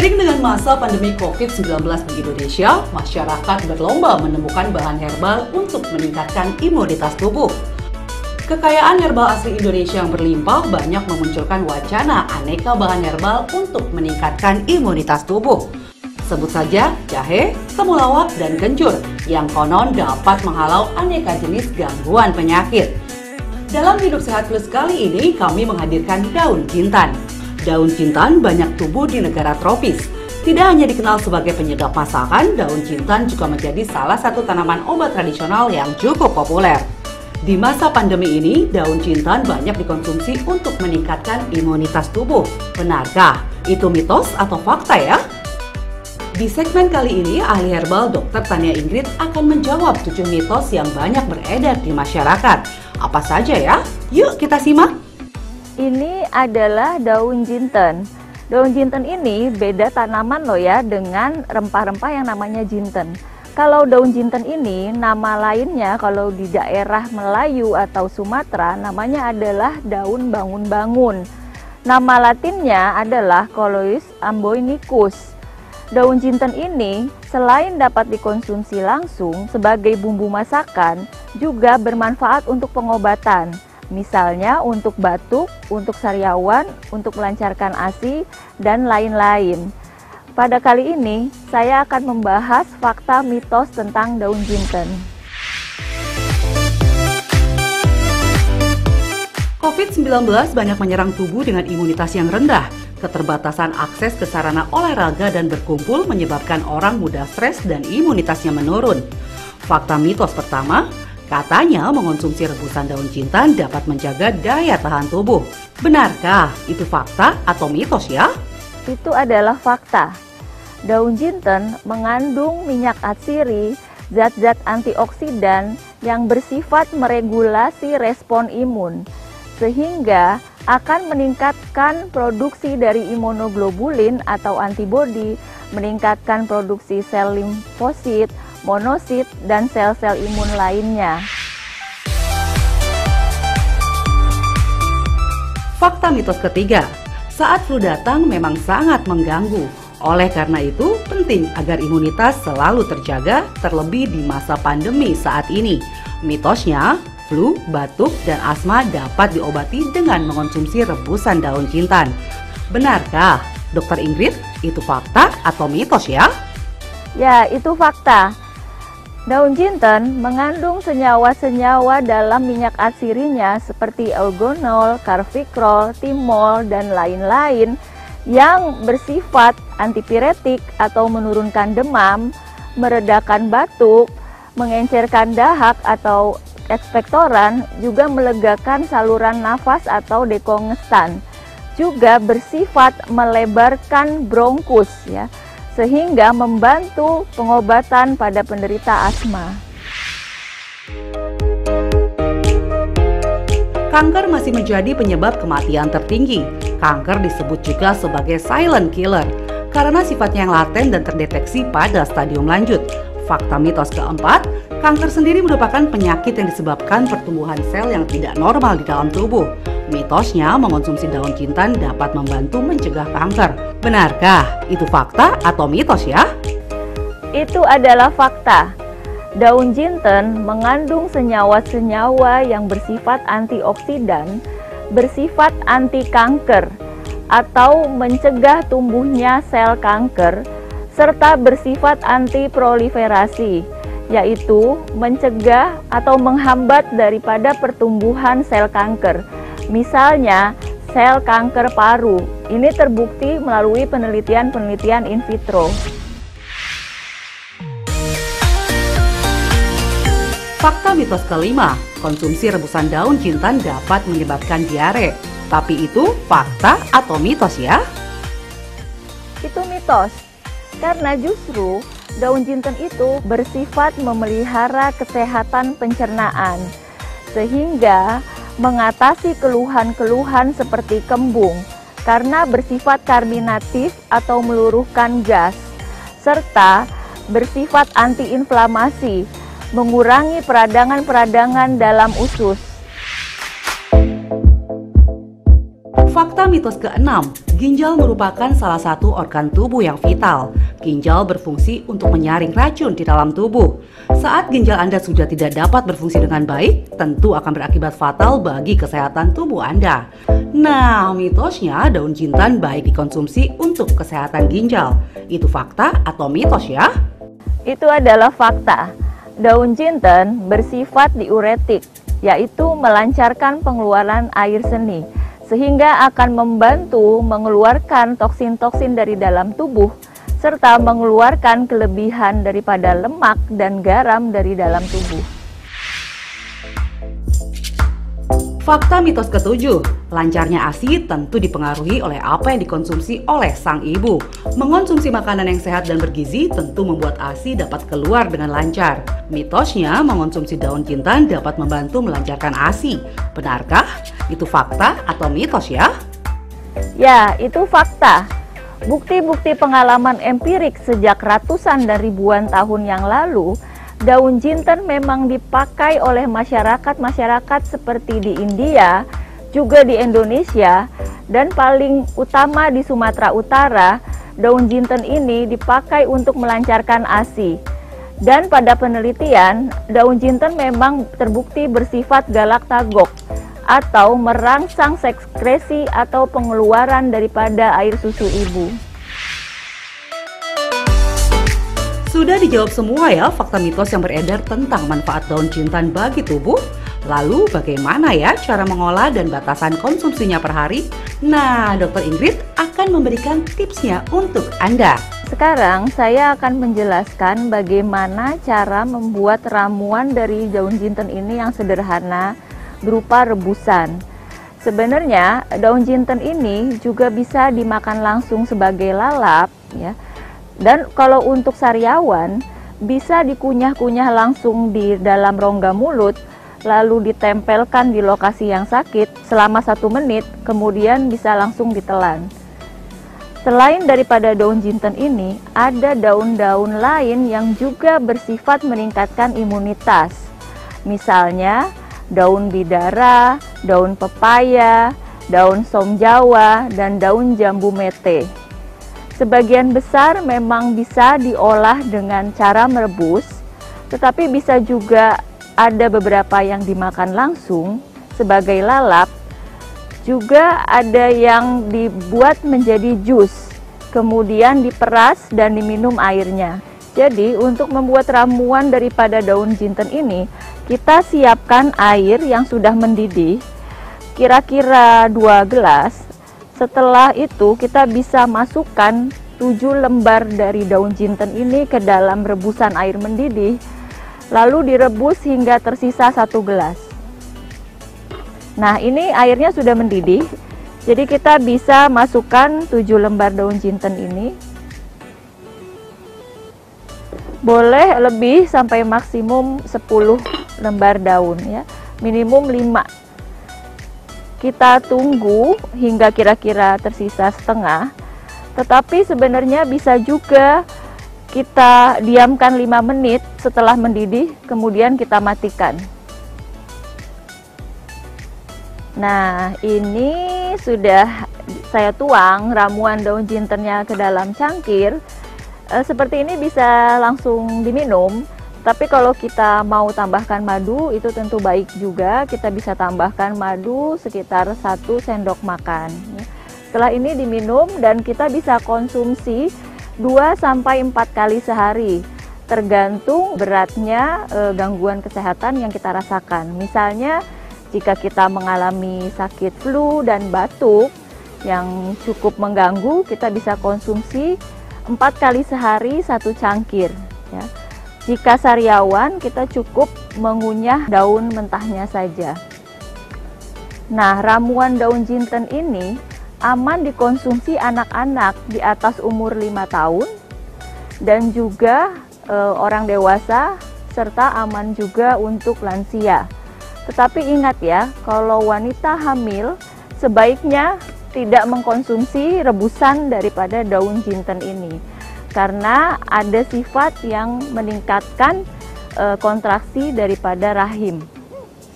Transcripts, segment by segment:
Seiring dengan masa pandemi COVID-19 di Indonesia, masyarakat berlomba menemukan bahan herbal untuk meningkatkan imunitas tubuh. Kekayaan herbal asli Indonesia yang berlimpah banyak memunculkan wacana aneka bahan herbal untuk meningkatkan imunitas tubuh. Sebut saja jahe, temulawak, dan kencur yang konon dapat menghalau aneka jenis gangguan penyakit. Dalam Hidup Sehat Plus kali ini kami menghadirkan daun jintan. Daun jintan banyak tumbuh di negara tropis. Tidak hanya dikenal sebagai penyedap masakan, daun jintan juga menjadi salah satu tanaman obat tradisional yang cukup populer. Di masa pandemi ini, daun jintan banyak dikonsumsi untuk meningkatkan imunitas tubuh. Benarkah itu mitos atau fakta ya? Di segmen kali ini, ahli herbal Dr. Tania Ingrid akan menjawab 7 mitos yang banyak beredar di masyarakat. Apa saja ya? Yuk kita simak! Ini adalah daun jinten. Daun jinten ini beda tanaman loh ya dengan rempah-rempah yang namanya jinten. Kalau daun jinten ini nama lainnya kalau di daerah Melayu atau Sumatera namanya adalah daun bangun-bangun. Nama latinnya adalah Coloeus amboinicus. Daun jinten ini selain dapat dikonsumsi langsung sebagai bumbu masakan, juga bermanfaat untuk pengobatan. Misalnya untuk batuk, untuk sariawan, untuk melancarkan ASI, dan lain-lain. Pada kali ini, saya akan membahas fakta mitos tentang daun jinten. COVID-19 banyak menyerang tubuh dengan imunitas yang rendah. Keterbatasan akses ke sarana olahraga dan berkumpul menyebabkan orang mudah stres dan imunitasnya menurun. Fakta mitos pertama, katanya mengonsumsi rebusan daun jintan dapat menjaga daya tahan tubuh. Benarkah itu fakta atau mitos ya? Itu adalah fakta. Daun jinten mengandung minyak atsiri, zat-zat antioksidan yang bersifat meregulasi respon imun, sehingga akan meningkatkan produksi dari imunoglobulin atau antibodi, meningkatkan produksi sel limfosit, monosit, dan sel-sel imun lainnya. Fakta mitos ketiga, saat flu datang memang sangat mengganggu. Oleh karena itu, penting agar imunitas selalu terjaga, terlebih di masa pandemi saat ini. Mitosnya, flu, batuk, dan asma dapat diobati dengan mengonsumsi rebusan daun jintan. Benarkah, Dr. Ingrid, itu fakta atau mitos ya? Ya, itu fakta. Daun jinten mengandung senyawa-senyawa dalam minyak atsirinya seperti eugenol, carfentanil, thymol, dan lain-lain yang bersifat antipiretik atau menurunkan demam, meredakan batuk, mengencerkan dahak atau ekspektoran, juga melegakan saluran nafas atau dekongestan. Juga bersifat melebarkan bronkus ya, sehingga membantu pengobatan pada penderita asma. Kanker masih menjadi penyebab kematian tertinggi. Kanker disebut juga sebagai silent killer karena sifatnya yang laten dan terdeteksi pada stadium lanjut. Fakta mitos keempat, kanker sendiri merupakan penyakit yang disebabkan pertumbuhan sel yang tidak normal di dalam tubuh. Mitosnya mengonsumsi daun jintan dapat membantu mencegah kanker. Benarkah itu fakta atau mitos ya? Itu adalah fakta. Daun jinten mengandung senyawa-senyawa yang bersifat antioksidan, bersifat anti kanker atau mencegah tumbuhnya sel kanker, serta bersifat anti proliferasi, yaitu mencegah atau menghambat daripada pertumbuhan sel kanker. Misalnya, sel kanker paru. Ini terbukti melalui penelitian-penelitian in vitro. Fakta mitos kelima, konsumsi rebusan daun jintan dapat menyebabkan diare. Tapi itu fakta atau mitos ya? Itu mitos, karena justru daun jinten itu bersifat memelihara kesehatan pencernaan, sehingga mengatasi keluhan-keluhan seperti kembung, karena bersifat karbinatif atau meluruhkan gas, serta bersifat antiinflamasi, mengurangi peradangan-peradangan dalam usus. Fakta mitos keenam, ginjal merupakan salah satu organ tubuh yang vital. Ginjal berfungsi untuk menyaring racun di dalam tubuh. Saat ginjal Anda sudah tidak dapat berfungsi dengan baik, tentu akan berakibat fatal bagi kesehatan tubuh Anda. Nah, mitosnya daun jintan baik dikonsumsi untuk kesehatan ginjal. Itu fakta atau mitos ya? Itu adalah fakta. Daun jinten bersifat diuretik, yaitu melancarkan pengeluaran air seni, sehingga akan membantu mengeluarkan toksin-toksin dari dalam tubuh, serta mengeluarkan kelebihan daripada lemak dan garam dari dalam tubuh. Fakta mitos ketujuh, lancarnya ASI tentu dipengaruhi oleh apa yang dikonsumsi oleh sang ibu. Mengonsumsi makanan yang sehat dan bergizi tentu membuat ASI dapat keluar dengan lancar. Mitosnya, mengonsumsi daun jintan dapat membantu melancarkan ASI. Benarkah? Itu fakta atau mitos ya? Ya, itu fakta. Bukti-bukti pengalaman empirik sejak ratusan dan ribuan tahun yang lalu, daun jinten memang dipakai oleh masyarakat-masyarakat seperti di India, juga di Indonesia, dan paling utama di Sumatera Utara. Daun jinten ini dipakai untuk melancarkan ASI. Dan pada penelitian, daun jinten memang terbukti bersifat galaktagok atau merangsang sekresi atau pengeluaran daripada air susu ibu. Sudah dijawab semua ya fakta mitos yang beredar tentang manfaat daun jintan bagi tubuh? Lalu bagaimana ya cara mengolah dan batasan konsumsinya per hari? Nah, Dr. Ingrid akan memberikan tipsnya untuk Anda. Sekarang saya akan menjelaskan bagaimana cara membuat ramuan dari daun jinten ini yang sederhana berupa rebusan. Sebenarnya daun jinten ini juga bisa dimakan langsung sebagai lalap ya. Dan kalau untuk sariawan bisa dikunyah-kunyah langsung di dalam rongga mulut, lalu ditempelkan di lokasi yang sakit selama 1 menit, kemudian bisa langsung ditelan. Selain daripada daun jinten ini, ada daun-daun lain yang juga bersifat meningkatkan imunitas. Misalnya daun bidara, daun pepaya, daun som jawa, dan daun jambu mete. Sebagian besar memang bisa diolah dengan cara merebus, tetapi bisa juga ada beberapa yang dimakan langsung sebagai lalap. Juga ada yang dibuat menjadi jus, kemudian diperas dan diminum airnya. Jadi untuk membuat ramuan daripada daun jinten ini, kita siapkan air yang sudah mendidih, kira-kira 2 gelas. Setelah itu kita bisa masukkan 7 lembar dari daun jinten ini ke dalam rebusan air mendidih, lalu direbus hingga tersisa 1 gelas. Nah, ini airnya sudah mendidih, jadi kita bisa masukkan 7 lembar daun jinten ini. Boleh lebih sampai maksimum 10 lembar daun ya, minimum 5. Kita tunggu hingga kira-kira tersisa setengah, tetapi sebenarnya bisa juga kita diamkan 5 menit setelah mendidih, kemudian kita matikan. Nah, ini sudah saya tuang ramuan daun jintennya ke dalam cangkir. Seperti ini bisa langsung diminum. Tapi kalau kita mau tambahkan madu, itu tentu baik juga. Kita bisa tambahkan madu sekitar 1 sendok makan. Setelah ini diminum dan kita bisa konsumsi 2-4 kali sehari. Tergantung beratnya gangguan kesehatan yang kita rasakan. Misalnya jika kita mengalami sakit flu dan batuk yang cukup mengganggu, kita bisa konsumsi 4 kali sehari 1 cangkir ya. Jika sariawan, kita cukup mengunyah daun mentahnya saja. Nah, ramuan daun jinten ini aman dikonsumsi anak-anak di atas umur 5 tahun dan juga orang dewasa, serta aman juga untuk lansia. Tetapi ingat ya, kalau wanita hamil sebaiknya tidak mengkonsumsi rebusan daripada daun jinten ini, karena ada sifat yang meningkatkan kontraksi daripada rahim.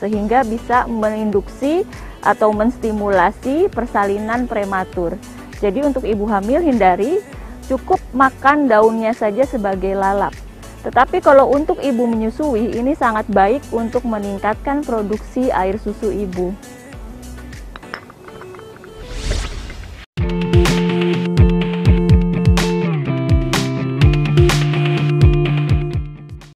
sehingga bisa menginduksi atau menstimulasi persalinan prematur. Jadi untuk ibu hamil hindari, cukup makan daunnya saja sebagai lalap. Tetapi kalau untuk ibu menyusui, ini sangat baik untuk meningkatkan produksi air susu ibu.